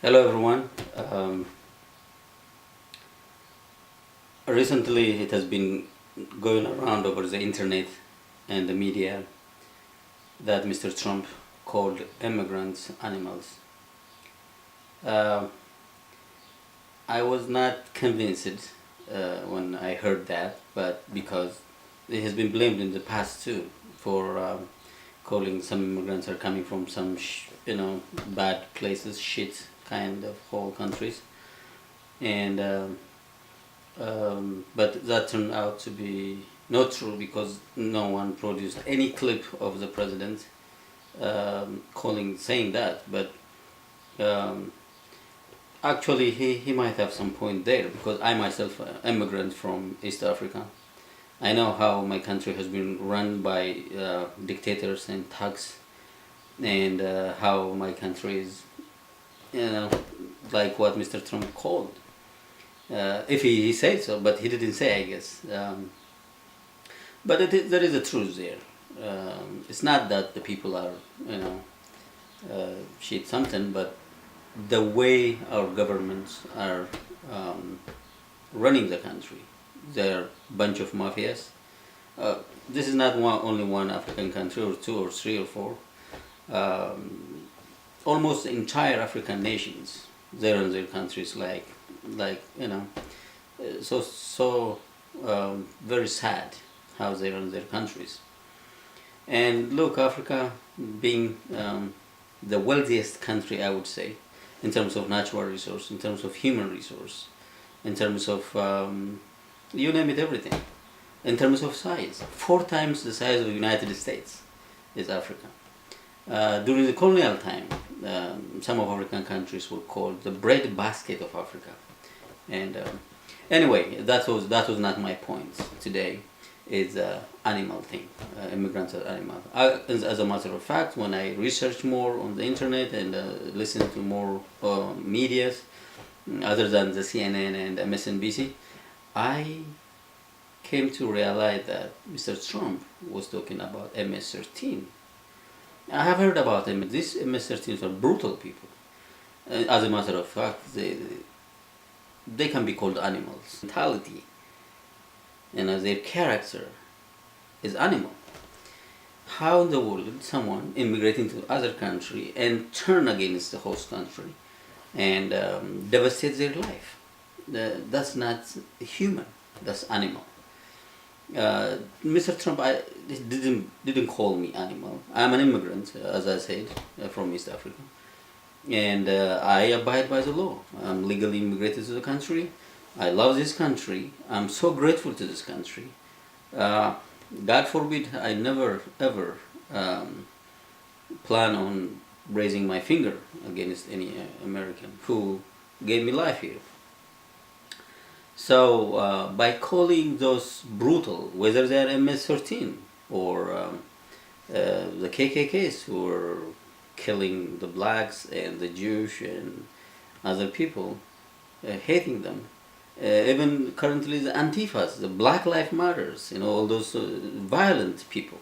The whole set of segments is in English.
Hello everyone. Recently it has been going around over the internet and the media that Mr. Trump called immigrants animals. Uh, I was not convinced when I heard that, but because it has been blamed in the past too for calling some immigrants are coming from some bad places, shit kind of whole countries, and but that turned out to be not true because no one produced any clip of the president saying that. But um, actually, he might have some point there because I myself, immigrant from East Africa, I know how my country has been run by dictators and thugs, and how my country is, you know, like what Mr. Trump called. If he said so, but he didn't say, I guess. But there is a truth there. It's not that the people are, you know, shit something, but the way our governments are running the country. They're a bunch of mafias. This is not only one African country or two or three or four. Almost entire African nations, they run their countries like very sad how they run their countries. And look, Africa being the wealthiest country, I would say, in terms of natural resource, in terms of human resource, in terms of you name it, everything. In terms of size, four times the size of the United States is Africa. During the colonial time, some of African countries were called the bread basket of Africa. And anyway, that was not my point today. Is animal thing. Immigrants are animal. As a matter of fact, when I research more on the internet and listen to more medias other than the CNN and MSNBC, I came to realize that Mr. Trump was talking about MS-13. I have heard about them. These MS-13s are brutal people. As a matter of fact, they can be called animals. Mentality and their character is animal. How in the world someone immigrating to other country and turn against the host country and devastate their life? That's not human. That's animal. Mr. Trump didn't call me animal. I'm an immigrant, as I said, from East Africa, and I abide by the law. I'm legally immigrated to the country. I love this country. I'm so grateful to this country. God forbid I never ever plan on raising my finger against any American who gave me life here. So by calling those brutal, whether they are MS-13 or the KKKs who were killing the blacks and the Jewish and other people, hating them, even currently the Antifas, the Black Lives Matters, all those violent people,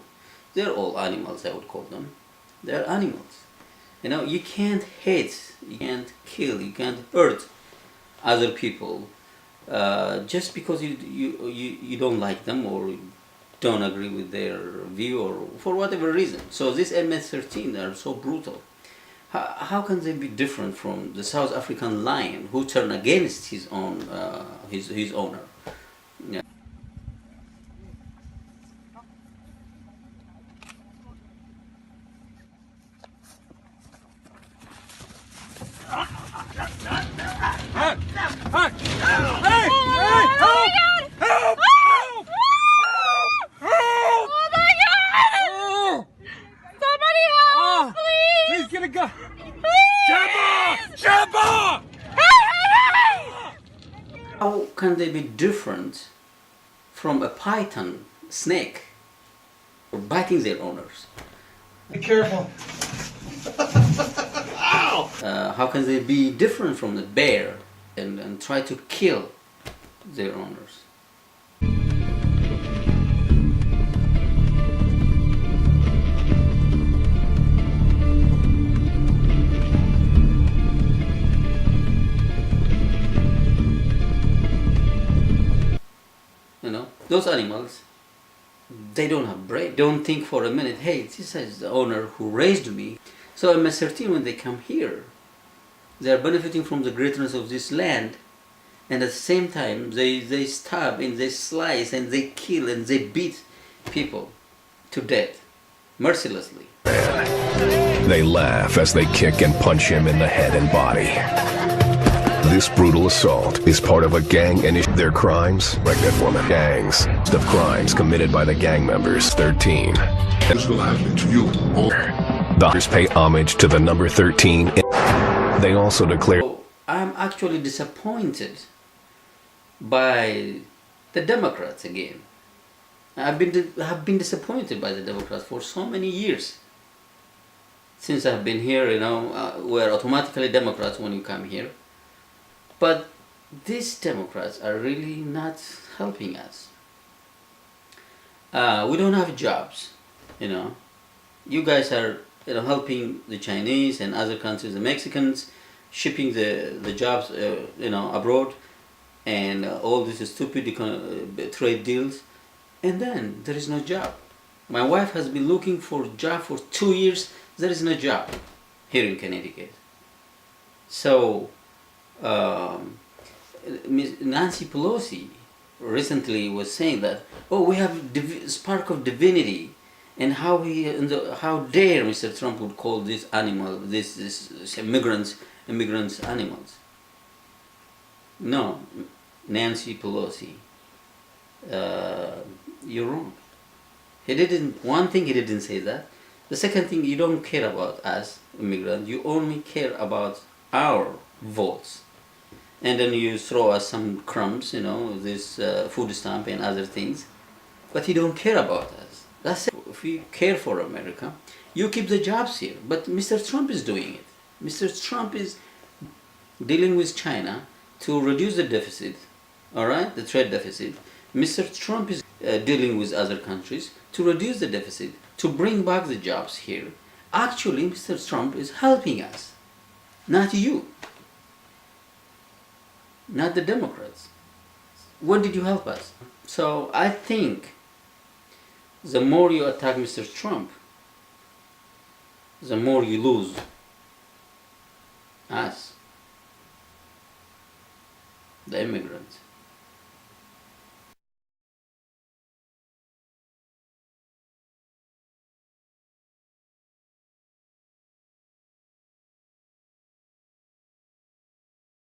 they're all animals, I would call them. They're animals. You can't hate, you can't kill, you can't hurt other people just because you don't like them or don't agree with their view or for whatever reason. So these MS-13 are so brutal. How can they be different from the South African lion who turned against his own his owner? Yeah. Please get a gun! Shabba! Shabba! How can they be different from a python snake or biting their owners? Be careful. How can they be different from the bear and try to kill their owners? those animals, they don't have brain. Don't think for a minute, hey, this is the owner who raised me. So at MS-13, when they come here, they are benefiting from the greatness of this land, and at the same time they stab and they slice and they kill and they beat people to death mercilessly. They laugh as they kick and punch him in the head and body. This brutal assault is part of a gang initiative. Their crimes, pregnant woman, gangs, of crimes committed by the gang members. 13. This will happen to you. The others pay homage to the number 13. They also declare. So I'm actually disappointed by the Democrats again. I've been disappointed by the Democrats for so many years. Since I've been here, we're automatically Democrats when you come here. But these Democrats are really not helping us. We don't have jobs, You guys are, helping the Chinese and other countries, the Mexicans, shipping the jobs, abroad, and all these stupid trade deals, and then there is no job. My wife has been looking for a job for 2 years. There is no job here in Connecticut. So Nancy Pelosi recently was saying that, we have spark of divinity, and how dare Mr. Trump would call this animal, this immigrants animals. No, Nancy Pelosi, you're wrong. One thing, he didn't say that. The second thing, you don't care about us immigrants. You only care about our votes. And then you throw us some crumbs, this food stamp and other things. But you don't care about us. That's it. If you care for America, you keep the jobs here. But Mr. Trump is doing it. Mr. Trump is dealing with China to reduce the deficit, the trade deficit. Mr. Trump is dealing with other countries to reduce the deficit, to bring back the jobs here. Actually, Mr. Trump is helping us, not you, not the Democrats. When did you help us? So I think the more you attack Mr. Trump, the more you lose us, the immigrants.